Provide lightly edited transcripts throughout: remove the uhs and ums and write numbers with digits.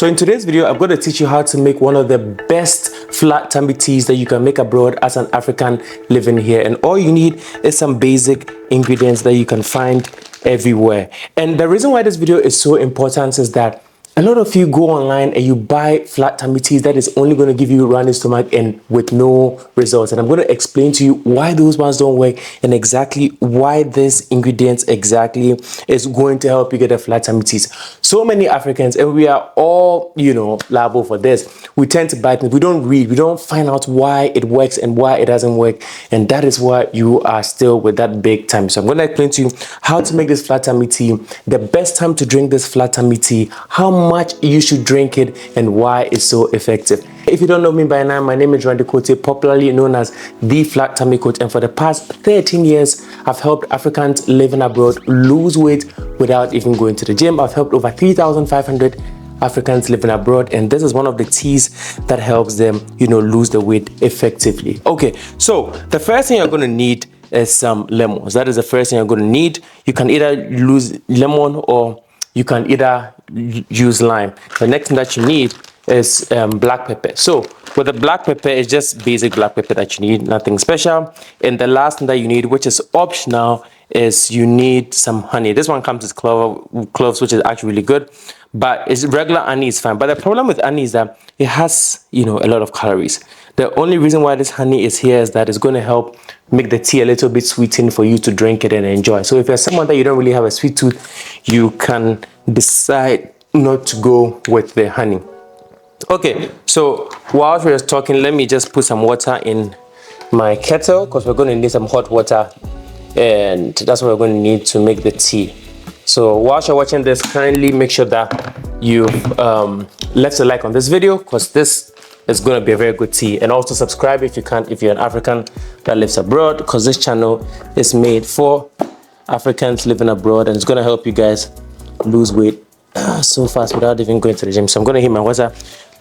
So in today's video, I'm going to teach you how to make one of the best flat tummy teas that you can make abroad as an African living here. And all you need is some basic ingredients that you can find everywhere. And the reason why this video is so important is that a lot of you go online and you buy flat tummy teas that is only going to give you running stomach and with no results. And I'm going to explain to you why those ones don't work and exactly why this ingredient exactly is going to help you get a flat tummy teas. So many Africans, and we are all, liable for this. We tend to buy things. We don't read. We don't find out why it works and why it doesn't work. And that is why you are still with that big time. So I'm going to explain to you how to make this flat tummy tea, the best time to drink this flat tummy tea, how much you should drink it, and why it's so effective. If you don't know me by now, my name is FlattummyCoach, popularly known as the FlattummyCoach, and for the past 13 years, I've helped Africans living abroad lose weight without even going to the gym. I've helped over 3,500 Africans living abroad, and this is one of the teas that helps them, lose the weight effectively. Okay, so the first thing you're going to need is some lemons. That is the first thing you're going to need. You can either use lemon or you can either use lime. The next thing that you need is black pepper. So with the black pepper, it's just basic black pepper that you need, nothing special. And the last thing that you need, which is optional, is you need some honey. This one comes with cloves, which is actually really good, but it's regular honey is fine. But the problem with honey is that it has, a lot of calories. The only reason why this honey is here is that it's going to help make the tea a little bit sweetened for you to drink it and enjoy. So if you're someone that you don't really have a sweet tooth, you can decide not to go with the honey. Okay, so while we're talking, let me just put some water in my kettle because we're going to need some hot water, and that's what we're going to need to make the tea. So while you're watching this, kindly make sure that you've left a like on this video because this is going to be a very good tea. And also subscribe if you can, if you're an African that lives abroad, because this channel is made for Africans living abroad, and it's going to help you guys lose weight so fast without even going to the gym. So I'm going to heat my water.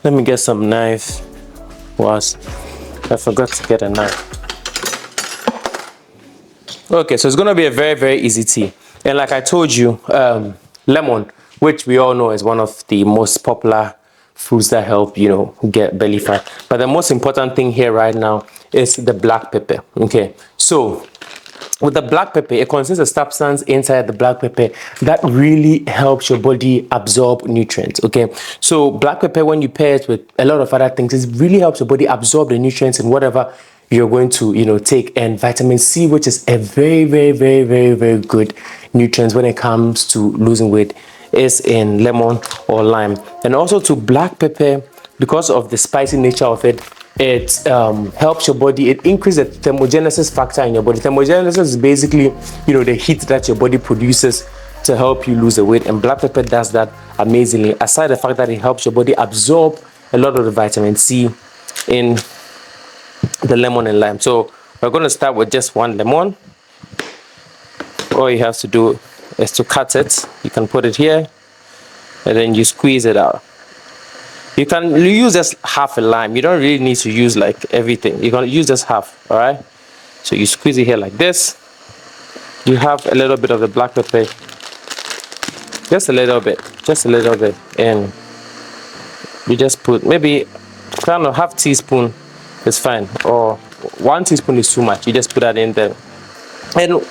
Let me get some knife. I forgot to get a knife. Okay, so it's going to be a very, very easy tea. And like I told you, lemon, which we all know is one of the most popular fruits that help, get belly fat. But the most important thing here right now is the black pepper. Okay, so with the black pepper, it contains a substance inside the black pepper that really helps your body absorb nutrients. Okay, so black pepper, when you pair it with a lot of other things, it really helps your body absorb the nutrients in whatever you're going to take. And vitamin C, which is a very, very, very, very, very good nutrient when it comes to losing weight, is in lemon or lime. And also to black pepper, because of the spicy nature of it, it helps your body. It increases the thermogenesis factor in your body. Thermogenesis is basically, the heat that your body produces to help you lose the weight. And black pepper does that amazingly, aside the fact that it helps your body absorb a lot of the vitamin C in the lemon and lime. So we're going to start with just one lemon. All you have to do is to cut it. You can put it here and then you squeeze it out. You can use just half a lime. You don't really need to use like everything. You're going to use just half. All right, so you squeeze it here like this. You have a little bit of the black pepper, just a little bit, and you just put maybe kind of half teaspoon is fine, or 1 teaspoon is too much. You just put that in there. And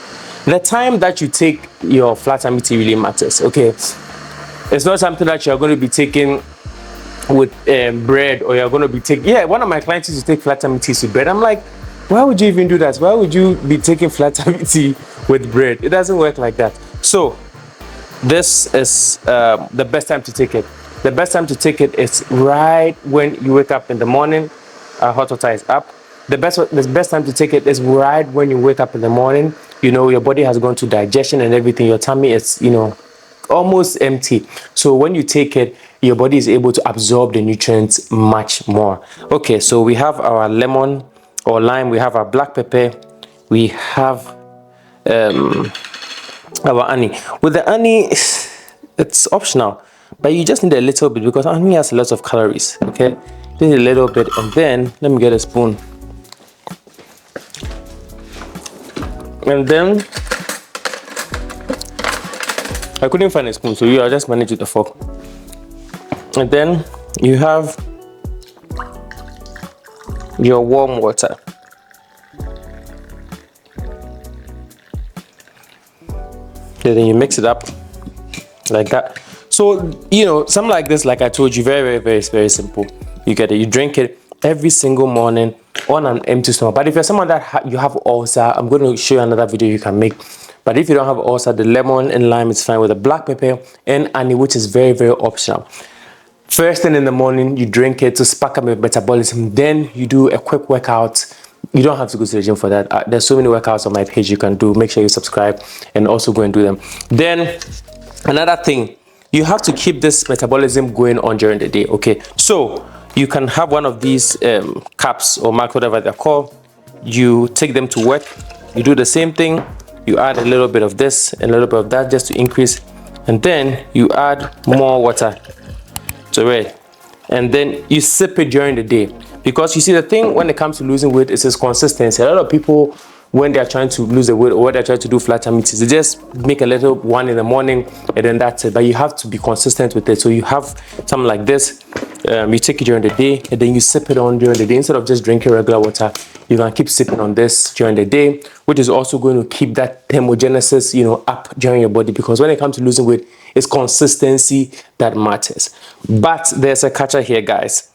the time that you take your flat tummy tea really matters. Okay, it's not something that you're going to be taking with bread, or you're going to be taking. Yeah, one of my clients used to take flat tummy tea with bread. I'm like, why would you even do that? Why would you be taking flat tummy tea with bread? It doesn't work like that. So this is the best time to take it. The best time to take it is right when you wake up in the morning. Hot water is up. The best time to take it is right when you wake up in the morning. Your body has gone to digestion and everything. Your tummy is, almost empty. So when you take it, your body is able to absorb the nutrients much more. Okay, so we have our lemon or lime. We have our black pepper. We have our honey. With the honey, it's optional, but you just need a little bit because honey has lots of calories. Okay, just a little bit, and then let me get a spoon. And then I couldn't find a spoon, so I'll just manage with a fork. And then you have your warm water. And then you mix it up like that. So, you know, something like this, like I told you, very simple. You get it, you drink it every single morning on an empty stomach. But if you're someone that you have ulcer, I'm going to show you another video you can make. But if you don't have ulcer, the lemon and lime is fine with the black pepper and honey, which is very optional. First thing in the morning, you drink it to spark up your metabolism. Then you do a quick workout. You don't have to go to the gym for that. There's so many workouts on my page you can do. Make sure you subscribe and also go and do them. Then another thing, you have to keep this metabolism going on during the day. Okay, so you can have one of these cups or mug, whatever they're called. You take them to work. You do the same thing. You add a little bit of this and a little bit of that just to increase, and then you add more water to it, and then you sip it during the day. Because you see, the thing when it comes to losing weight is its consistency. A lot of people, when they're trying to lose the weight or when they're trying to do flat tummy teas, they just make a little one in the morning and then that's it. But you have to be consistent with it. So you have something like this. You take it during the day and then you sip it on during the day. Instead of just drinking regular water, you can keep sipping on this during the day, which is also going to keep that thermogenesis, you know, up during your body. Because when it comes to losing weight, it's consistency that matters. But there's a catch here, guys.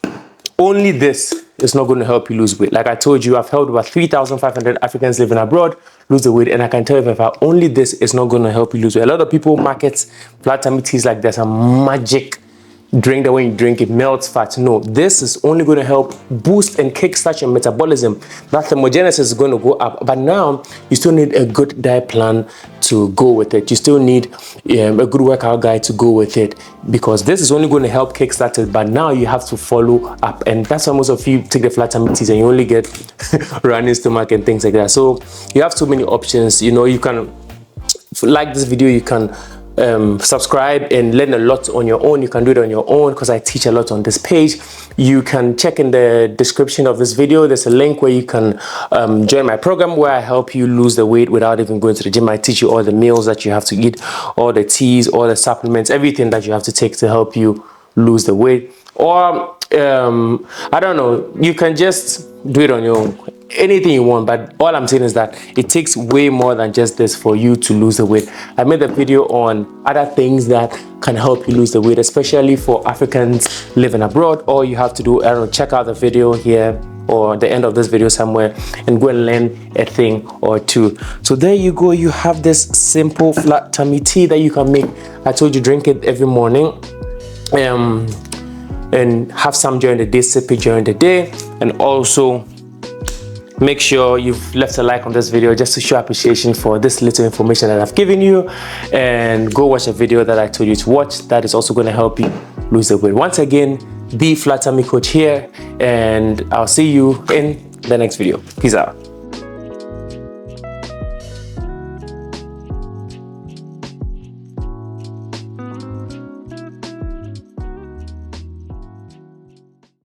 Only this is not going to help you lose weight. Like I told you, I've helped over 3,500 Africans living abroad lose the weight, and I can tell you that only this is not going to help you lose weight. A lot of people market flat tummy teas like there's a magic drink that when you drink it melts fat. No, this is only going to help boost and kickstart your metabolism. That thermogenesis is going to go up, but now you still need a good diet plan to go with it. You still need a good workout guide to go with it, because this is only going to help kickstart it, but now you have to follow up. And that's why most of you take the flat tummy teas and you only get running stomach and things like that. So you have so many options. You know, you can like this video, you can subscribe and learn a lot on your own. You can do it on your own because I teach a lot on this page. You can check in the description of this video. There's a link where you can join my program where I help you lose the weight without even going to the gym. I teach you all the meals that you have to eat, all the teas, all the supplements, everything that you have to take to help you lose the weight. Or I don't know, you can just do it on your own, anything you want. But all I'm saying is that it takes way more than just this for you to lose the weight. I made a video on other things that can help you lose the weight, especially for Africans living abroad. All you have to do, I don't know, check out the video here or the end of this video somewhere and go and learn a thing or two. So there you go, you have this simple flat tummy tea that you can make. I told you, drink it every morning and have some during the day, sip it during the day. And also make sure you've left a like on this video just to show appreciation for this little information that I've given you, and go watch a video that I told you to watch that is also going to help you lose the weight. Once again, the Flattummy Coach here, and I'll see you in the next video. Peace out.